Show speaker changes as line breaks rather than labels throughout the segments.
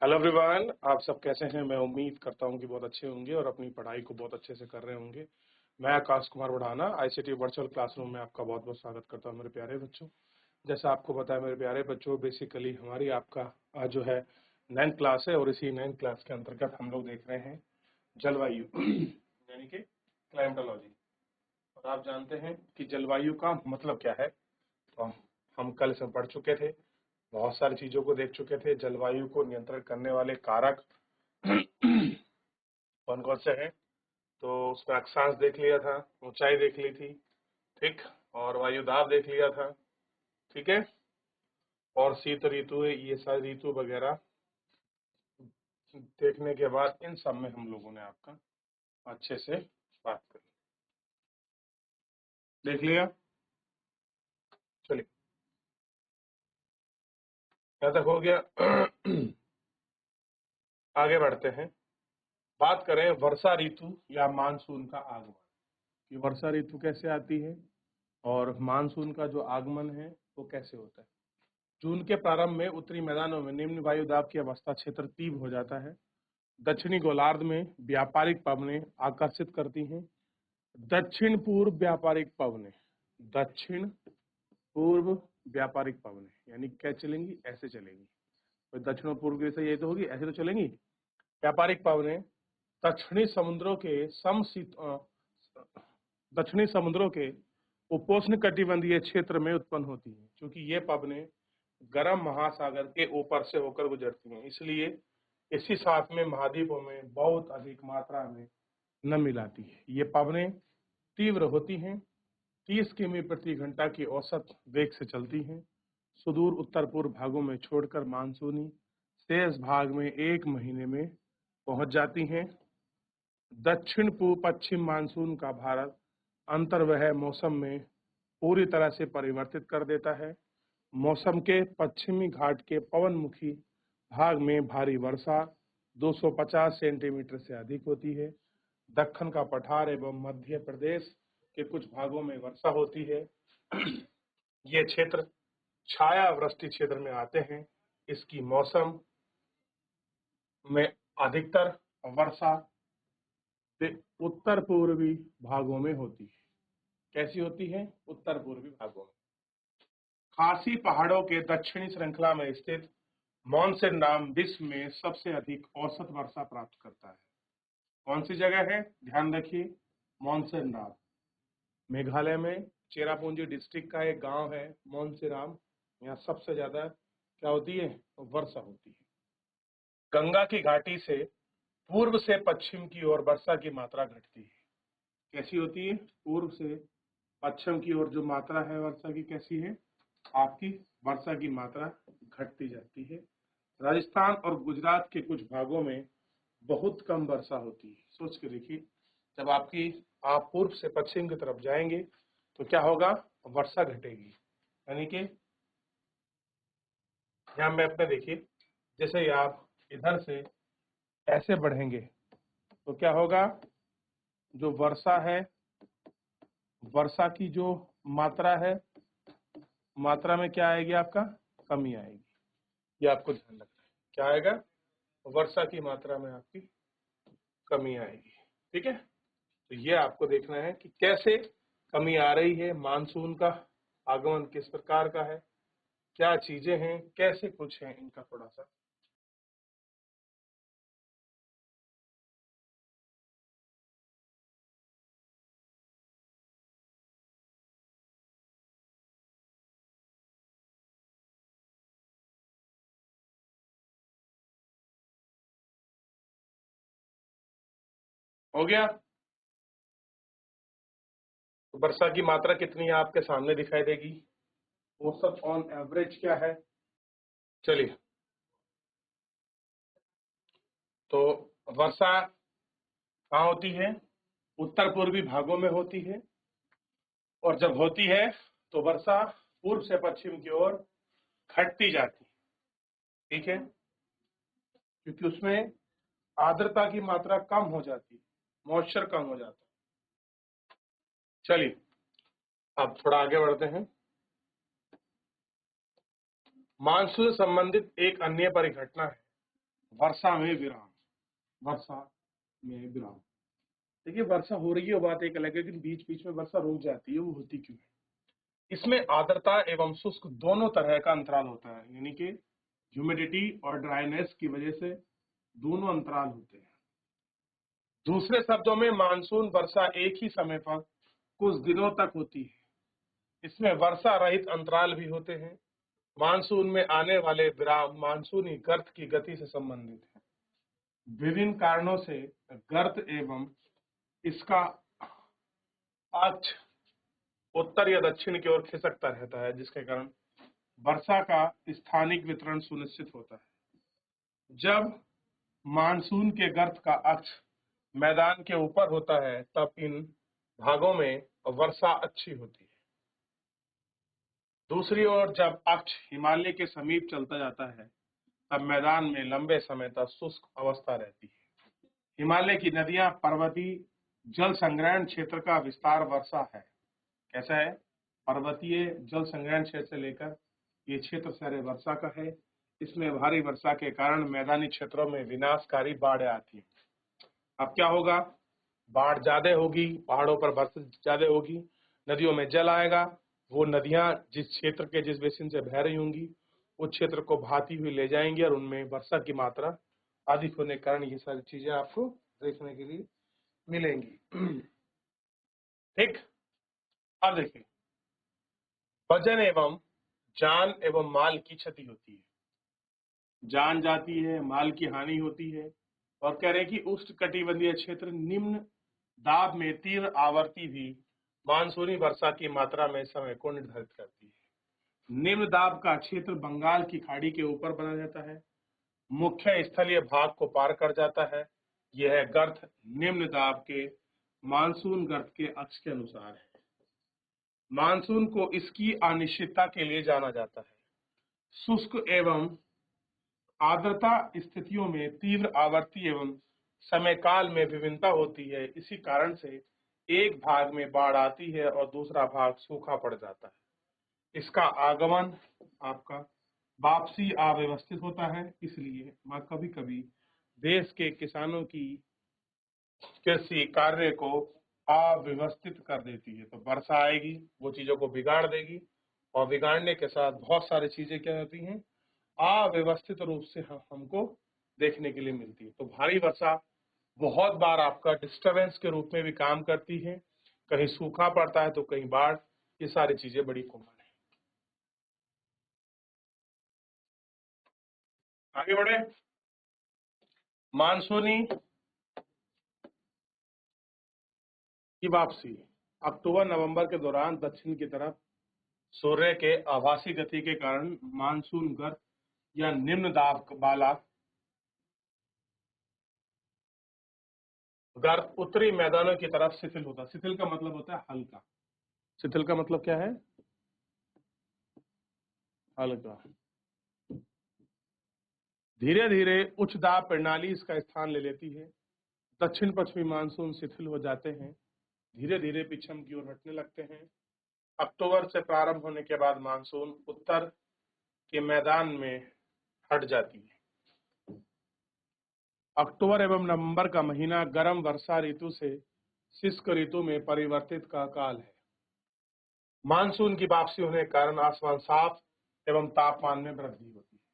Hello everyone, आप सब कैसे हैं। मैं उम्मीद करता हूं कि बहुत अच्छे होंगे और अपनी पढ़ाई को बहुत अच्छे से कर रहे होंगे। मैं आकाश कुमार बढ़ाना आईसीटी वर्चुअल क्लासरूम में आपका बहुत बहुत स्वागत करता हूं मेरे प्यारे बच्चों। जैसा आपको पता है मेरे प्यारे बच्चों, बेसिकली हमारी आपका आज जो है 9th क्लास है और इसी 9th क्लास के अंतर्गत हम लोग देख रहे हैं जलवायु यानी कि क्लाइमेटोलॉजी। और आप जानते हैं कि जलवायु का मतलब क्या है, तो हम कल इसमें पढ़ चुके थे, बहुत सारी चीजों को देख चुके थे। जलवायु को नियंत्रण करने वाले कारक कौन कौन से हैं, तो उसमें अक्षांश देख लिया था, ऊंचाई देख ली थी, ठीक, और वायु दाब देख लिया था, ठीक है, और शीत ऋतु, ये सारी ऋतु वगैरह देखने के बाद इन सब में हम लोगों ने आपका अच्छे से बात करी। देख लिया, चलिए यहाँ तक हो गया। आगे बढ़ते हैं, बात करें वर्षा ऋतु या मानसून का आगमन कि वर्षा ऋतु कैसे आती है और मानसून का जो आगमन है वो कैसे होता है। जून के प्रारंभ में उत्तरी मैदानों में निम्न वायु दाब की अवस्था क्षेत्र तीव्र हो जाता है। दक्षिणी गोलार्ध में व्यापारिक पवनें आकर्षित करती हैं। दक्षिण पूर्व व्यापारिक पवनें, दक्षिण पूर्व व्यापारिक पवनें यानी क्या चलेंगी, ऐसे चलेंगी। तो दक्षिण और पूर्व की से ये तो होगी, ऐसे तो चलेंगी। व्यापारिक पवनें दक्षिणी समुद्रों के दक्षिणी समुद्रों के उपोष्ण कटिबंधीय क्षेत्र में उत्पन्न होती है। क्योंकि ये पवनें गर्म महासागर के ऊपर से होकर गुजरती हैं, इसलिए इसी साथ में महाद्वीपों में बहुत अधिक मात्रा में नमी लाती है। ये पवनें तीव्र होती हैं, 30 किमी प्रति घंटा की औसत वेग से चलती हैं। सुदूर उत्तर पूर्व भागों में छोड़कर मानसूनी शेष भाग में 1 महीने में पहुंच जाती हैं। दक्षिण पूर्व पश्चिम मानसून का भारत अंतर्वह मौसम में पूरी तरह से परिवर्तित कर देता है। मौसम के पश्चिमी घाट के पवनमुखी भाग में भारी वर्षा 250 सेंटीमीटर से अधिक होती है। दक्कन का पठार एवं मध्य प्रदेश के कुछ भागों में वर्षा होती है। ये क्षेत्र छाया वृष्टि क्षेत्र में आते हैं। इसकी मौसम में अधिकतर वर्षा उत्तर पूर्वी भागों में होती है। कैसी होती है? उत्तर पूर्वी भागों में। खासी पहाड़ों के दक्षिणी श्रृंखला में स्थित मॉन्सेन नाम विश्व में सबसे अधिक औसत वर्षा प्राप्त करता है। कौन सी जगह है? ध्यान रखिए, मॉन्सेन नाम, मेघालय में चेरापूंजी डिस्ट्रिक्ट का एक गांव है मोन्सेराम। यहाँ सबसे ज्यादा क्या होती है? वर्षा होती है। गंगा की घाटी से पूर्व से पश्चिम की ओर वर्षा की मात्रा घटती है। कैसी होती है? पूर्व से पश्चिम की ओर जो मात्रा है वर्षा की, कैसी है? आपकी वर्षा की मात्रा घटती जाती है। राजस्थान और गुजरात के कुछ भागों में बहुत कम वर्षा होती है। सोच के देखिए, जब आप पूर्व से पश्चिम की तरफ जाएंगे तो क्या होगा? वर्षा घटेगी। यानी कि यहाँ मैप में देखिए, जैसे ही आप इधर से ऐसे बढ़ेंगे तो क्या होगा? जो वर्षा है, वर्षा की जो मात्रा है, मात्रा में क्या आएगी? आपका कमी आएगी। ये आपको ध्यान रखना है। क्या आएगा? वर्षा की मात्रा में आपकी कमी आएगी। ठीक है, तो ये आपको देखना है कि कैसे कमी आ रही है, मानसून का आगमन किस प्रकार का है, क्या चीजें हैं, कैसे कुछ है, इनका थोड़ा सा हो गया। तो वर्षा की मात्रा कितनी है आपके सामने दिखाई देगी। औसत ऑन एवरेज क्या है? चलिए, तो वर्षा कहाँ होती है? उत्तर पूर्वी भागों में होती है। और जब होती है तो वर्षा पूर्व से पश्चिम की ओर घटती जाती है। ठीक है, क्योंकि उसमें आर्द्रता की मात्रा कम हो जाती है, मॉइस्चर कम हो जाता है। चलिए, अब थोड़ा आगे बढ़ते हैं। मानसून से संबंधित एक अन्य परिघटना है वर्षा में विराम, वर्षा में विराम। देखिए वर्षा हो रही है वो बात एक अलग है, लेकिन बीच बीच में वर्षा रुक जाती है, वो होती क्यों है? इसमें आर्द्रता एवं शुष्क दोनों तरह का अंतराल होता है, यानी कि ह्यूमिडिटी और ड्राइनेस की वजह से दोनों अंतराल होते हैं। दूसरे शब्दों में मानसून वर्षा एक ही समय पर कुछ दिनों तक होती है। इसमें वर्षा रहित अंतराल भी होते हैं। मानसून में आने वाले विराम मानसूनी गर्त की गति से संबंधित है। विभिन्न कारणों से गर्त एवं इसका अक्ष उत्तर या दक्षिण की ओर खिसकता रहता है, जिसके कारण वर्षा का स्थानिक वितरण सुनिश्चित होता है। जब मानसून के गर्त का अक्ष मैदान के ऊपर होता है तब इन भागों में वर्षा अच्छी होती है। दूसरी ओर जब अक्ष हिमालय के समीप चलता जाता है तब मैदान में लंबे समय तक शुष्क अवस्था रहती है। हिमालय की नदियां पर्वतीय जल संग्रहण क्षेत्र का विस्तार वर्षा है। कैसा है? पर्वतीय जल संग्रहण क्षेत्र से लेकर ये क्षेत्र सारे वर्षा का है। इसमें भारी वर्षा के कारण मैदानी क्षेत्रों में विनाशकारी बाढ़ आती है। अब क्या होगा? बाढ़ ज्यादा होगी, पहाड़ों पर बर्फ ज्यादा होगी, नदियों में जल आएगा, वो नदियां जिस क्षेत्र के जिस बेसिन से बह रही होंगी उस क्षेत्र को बहाती हुई ले जाएंगी और उनमें वर्षा की मात्रा अधिक होने के कारण ये सारी चीजें आपको देखने के लिए मिलेंगी। ठीक, अब देखिए, वजन एवं जान एवं माल की क्षति होती है, जान जाती है, माल की हानि होती है। और कह रहे हैं कि उष्णकटिबंधीय क्षेत्र निम्न दाब में तीव्र आवर्ती भी मानसूनी वर्षा की मात्रा में समय को निर्धारित करती है। निम्न दाब का क्षेत्र बंगाल की खाड़ी के ऊपर बना रहता है, मुख्य स्थलीय भाग को पार कर जाता है। यह गर्त निम्न दाब के मानसून गर्त के अक्ष के अनुसार है। मानसून को इसकी अनिश्चितता के लिए जाना जाता है। शुष्क एवं आर्द्रता स्थितियों में तीव्र आवर्ती एवं समय काल में विभिन्नता होती है। इसी कारण से एक भाग में बाढ़ आती है और दूसरा भाग सूखा पड़ जाता है। इसका आगमन आपका वापसी अव्यवस्थित होता है, इसलिए कभी कभी देश के किसानों की कृषि कार्य को अव्यवस्थित कर देती है। तो वर्षा आएगी, वो चीजों को बिगाड़ देगी और बिगाड़ने के साथ बहुत सारी चीजें क्या होती हैं, अव्यवस्थित रूप से हमको देखने के लिए मिलती है। तो भारी वर्षा बहुत बार आपका डिस्टरबेंस के रूप में भी काम करती है, कहीं सूखा पड़ता है तो कहीं बाढ़, ये सारी चीजें बड़ी कॉमन है। आगे बढ़े, मानसूनी की वापसी। अक्टूबर नवंबर के दौरान दक्षिण की तरफ सूर्य के आभासी गति के कारण मानसून गर्त या निम्न दाब वाला गर्त उत्तरी मैदानों की तरफ शिथिल होता है। शिथिल का मतलब होता है हल्का। शिथिल का मतलब क्या है? हल्का। धीरे धीरे उच्च दाब प्रणाली इसका स्थान ले लेती है। दक्षिण पश्चिमी मानसून शिथिल हो जाते हैं, धीरे धीरे पश्चिम की ओर हटने लगते हैं। अक्टूबर से प्रारंभ होने के बाद मानसून उत्तर के मैदान में हट जाती है। अक्टूबर एवं नवंबर का महीना गर्म वर्षा ऋतु से शुष्क ऋतु में परिवर्तित का काल है। मानसून की वापसी होने के कारण आसमान साफ एवं तापमान में वृद्धि होती है।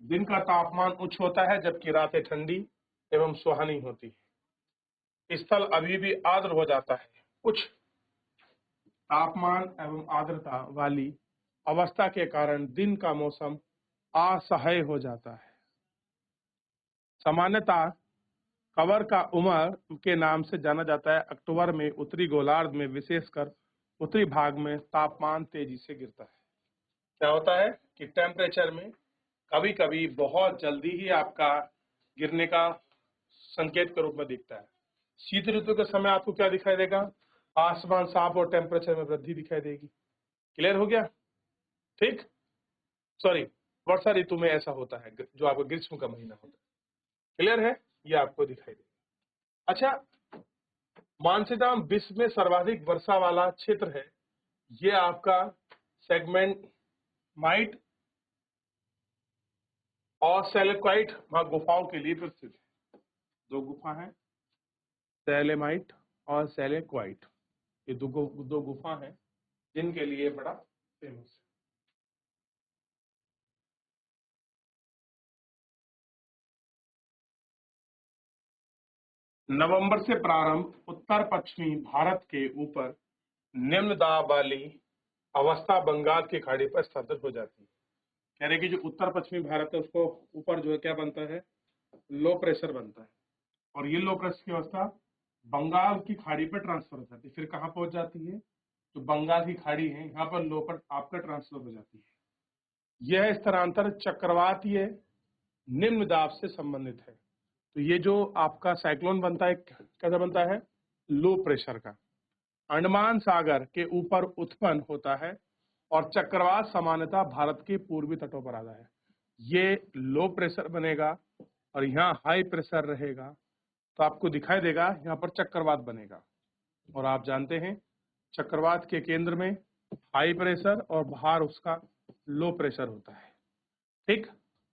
दिन का तापमान उच्च होता है जबकि रातें ठंडी एवं सुहानी होती है। स्थल अभी भी आर्द्र हो जाता है। उच्च तापमान एवं आर्द्रता वाली अवस्था के कारण दिन का मौसम असह्य हो जाता है। सामान्यतः कवर का उमर के नाम से जाना जाता है। अक्टूबर में उत्तरी गोलार्ध में विशेषकर उत्तरी भाग में तापमान तेजी से गिरता है। क्या होता है कि टेम्परेचर में कभी कभी बहुत जल्दी ही आपका गिरने का संकेत के रूप में दिखता है। शीत ऋतु के समय आपको क्या दिखाई देगा? आसमान साफ और टेम्परेचर में वृद्धि दिखाई देगी। क्लियर हो गया? ठीक, सॉरी, वर्षा ऋतु में ऐसा होता है जो आपको ग्रीष्म का महीना होता है। क्लियर है? ये आपको दिखाई देगा। अच्छा, मानसीधाम विश्व में सर्वाधिक वर्षा वाला क्षेत्र है। ये आपका सेगमेंट माइट और सेलेक्वाइट वहां गुफाओं के लिए प्रसिद्ध है। दो गुफा है, सेलेमाइट और सेलेक्वाइट, ये दो गुफा हैं जिनके लिए बड़ा फेमस है। नवंबर से प्रारंभ उत्तर पश्चिमी भारत के ऊपर निम्न दाब वाली अवस्था बंगाल की खाड़ी पर स्थापित हो जाती है। कह रहे कि जो उत्तर पश्चिमी भारत है उसको ऊपर जो है क्या बनता है, लो प्रेशर बनता है, और ये लो प्रेशर की अवस्था बंगाल की खाड़ी पर ट्रांसफर हो जाती है। फिर कहाँ पहुंच जाती है, जो बंगाल की खाड़ी है यहाँ पर लो पर आपका ट्रांसफर हो जाती है। यह स्थानांतर चक्रवातीय निम्न दाब से संबंधित है। तो ये जो आपका साइक्लोन बनता है कैसा बनता है, लो प्रेशर का, अंडमान सागर के ऊपर उत्पन्न होता है और चक्रवात सामान्यतः भारत के पूर्वी तटों पर आता है। ये लो प्रेशर बनेगा और यहाँ हाई प्रेशर रहेगा, तो आपको दिखाई देगा यहाँ पर चक्रवात बनेगा। और आप जानते हैं चक्रवात के केंद्र में हाई प्रेशर और बाहर उसका लो प्रेशर होता है, ठीक,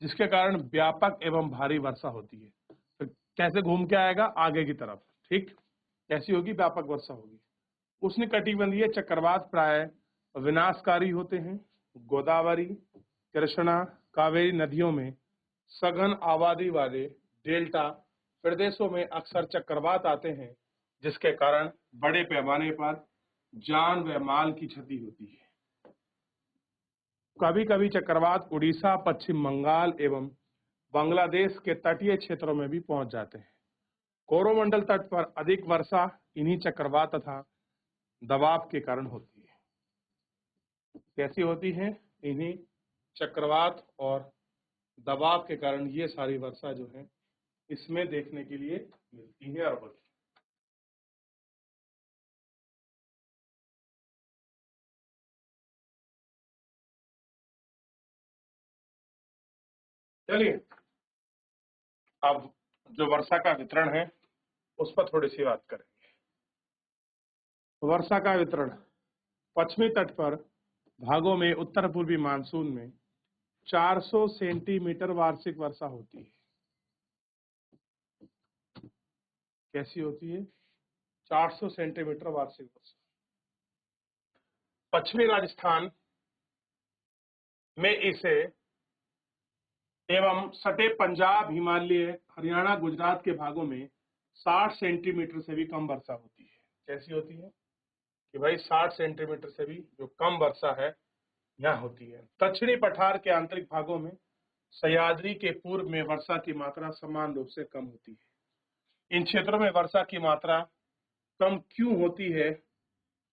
जिसके कारण व्यापक एवं भारी वर्षा होती है। तो कैसे घूम के आएगा आगे की तरफ, ठीक, कैसी होगी, व्यापक वर्षा होगी। उष्णकटिबंधीय चक्रवात प्राय विनाशकारी होते हैं। गोदावरी, कृष्णा, कावेरी नदियों में सघन आबादी वाले डेल्टा प्रदेशों में अक्सर चक्रवात आते हैं, जिसके कारण बड़े पैमाने पर जान व माल की क्षति होती है। कभी कभी चक्रवात उड़ीसा, पश्चिम बंगाल एवं बांग्लादेश के तटीय क्षेत्रों में भी पहुंच जाते हैं। कोरोमंडल तट पर अधिक वर्षा इन्हीं चक्रवात तथा दबाव के कारण होती है। कैसी होती है, इन्हीं चक्रवात और दबाव के कारण ये सारी वर्षा जो है इसमें देखने के लिए मिलती है और होती है। चलिए अब जो वर्षा का वितरण है उस पर थोड़ी सी बात करेंगे। वर्षा का वितरण पश्चिमी तट पर भागों में उत्तर पूर्वी मानसून में 400 सेंटीमीटर वार्षिक वर्षा होती है। कैसी होती है, 400 सेंटीमीटर वार्षिक वर्षा। पश्चिमी राजस्थान में इसे एवं सटे पंजाब, हिमालय, हरियाणा, गुजरात के भागों में 60 सेंटीमीटर से भी कम वर्षा होती है। कैसी होती है कि भाई 60 सेंटीमीटर से भी जो कम वर्षा है यहाँ होती है। दक्षिणी पठार के आंतरिक भागों में सह्याद्री के पूर्व में वर्षा की मात्रा समान रूप से कम होती है। इन क्षेत्रों में वर्षा की मात्रा कम क्यों होती है,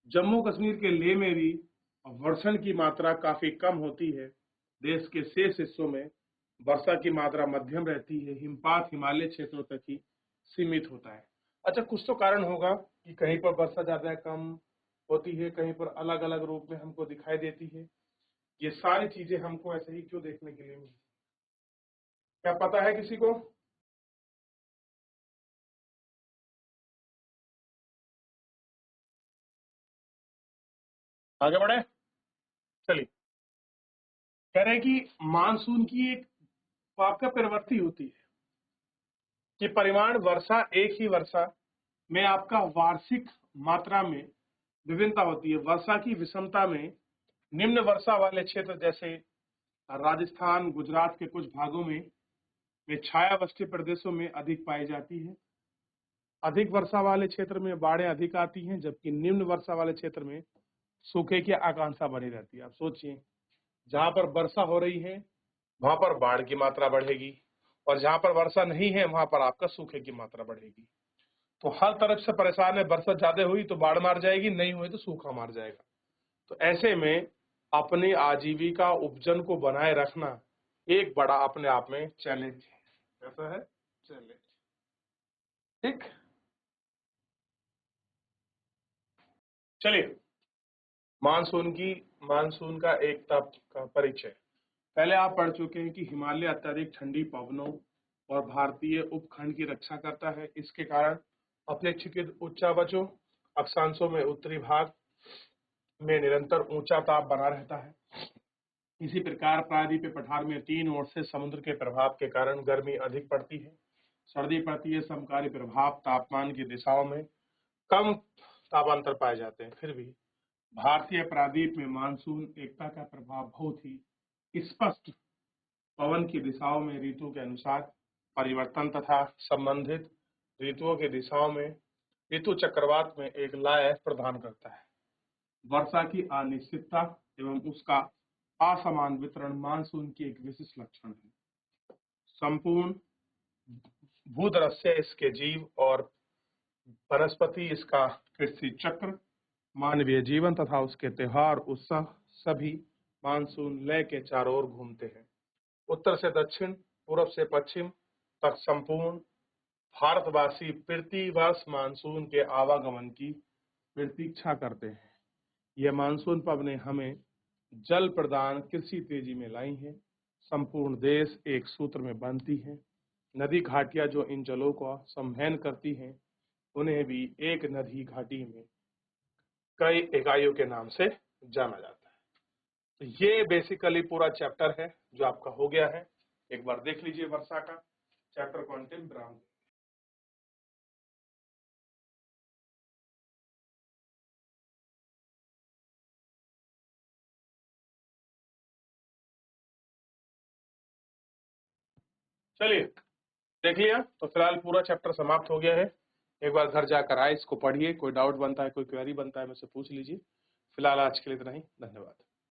जम्मू कश्मीर के लेह में भी वर्षण की मात्रा काफी कम होती है। देश के शेष हिस्सों में वर्षा की मात्रा मध्यम रहती है। हिमपात हिमालय क्षेत्रों तक ही सीमित होता है। अच्छा, कुछ तो कारण होगा कि कहीं पर वर्षा ज्यादा कम होती है, कहीं पर अलग अलग रूप में हमको दिखाई देती है। ये सारी चीजें हमको ऐसे ही क्यों देखने के लिए मिलती, क्या पता है किसी को? आगे बढ़े, चलिए। कह रहे हैं कि मानसून की एक आपका प्रवृत्ति होती है कि परिमाण वर्षा, एक ही वर्षा में आपका वार्षिक मात्रा में विभिन्नता होती है। वर्षा की विषमता में निम्न वर्षा वाले क्षेत्र जैसे राजस्थान, गुजरात के कुछ भागों में छायावृष्टि प्रदेशों में अधिक पाई जाती है। अधिक वर्षा वाले क्षेत्र में बाढ़ें अधिक आती हैं, जबकि निम्न वर्षा वाले क्षेत्र में सूखे की आकांक्षा बनी रहती है। आप सोचिए, जहां पर वर्षा हो रही है वहां पर बाढ़ की मात्रा बढ़ेगी, और जहां पर वर्षा नहीं है वहां पर आपका सूखे की मात्रा बढ़ेगी। तो हर तरफ से परेशान है, वर्षा ज्यादा हुई तो बाढ़ मार जाएगी, नहीं हुई तो सूखा मार जाएगा। तो ऐसे में अपनी आजीविका उपजन को बनाए रखना एक बड़ा अपने आप में चैलेंज है। कैसा है, चैलेंज, ठीक। चलिए, मानसून का एक तप का परिचय। पहले आप पढ़ चुके हैं कि हिमालय अत्यधिक ठंडी पवनों और भारतीय उपखंड की रक्षा करता है। इसके कारण अपेक्षाकृत उच्चावचों अक्षांशों में उत्तरी भाग में निरंतर ऊंचा ताप बना रहता है। इसी प्रकार प्रायद्वीपीय पठार में तीन ओर से समुद्र के प्रभाव के कारण गर्मी अधिक पड़ती है, सर्दी पड़ती है। समकारी प्रभाव तापमान की दिशाओं में कम तापांतर पाए जाते हैं। फिर भी भारतीय प्रायद्वीप में मानसून एकता का प्रभाव बहुत ही स्पष्ट। पवन की दिशाओं में ऋतु के अनुसार परिवर्तन तथा संबंधित ऋतुओं की दिशाओं में ऋतु चक्रवात में एक लय प्रदान करता है। वर्षा की अनिश्चितता एवं उसका असमान वितरण मानसून की एक विशिष्ट लक्षण है। संपूर्ण भूदृश्य, इसके जीव और वनस्पति, इसका कृषि चक्र, मानवीय जीवन तथा उसके त्योहार उत्सव सभी मानसून लय के चारों ओर घूमते हैं। उत्तर से दक्षिण, पूर्व से पश्चिम तक संपूर्ण भारतवासी प्रतिवर्ष मानसून के आवागमन की प्रतीक्षा करते हैं। यह मानसून पवनें हमें जल प्रदान, कृषि तेजी में लाई हैं। संपूर्ण देश एक सूत्र में बंधती हैं। नदी घाटियां जो इन जलों को संवहन करती हैं, उन्हें भी एक नदी घाटी में कई इकाइयों के नाम से जाना जाता है। तो ये बेसिकली पूरा चैप्टर है जो आपका हो गया है। एक बार देख लीजिए वर्षा का चैप्टर को अंतिम विराम। चलिए देख लिया, तो फिलहाल पूरा चैप्टर समाप्त हो गया है। एक बार घर जाकर आए, इसको पढ़िए, कोई डाउट बनता है, कोई क्वेरी बनता है, मुझसे पूछ लीजिए। फिलहाल आज के लिए इतना ही, धन्यवाद।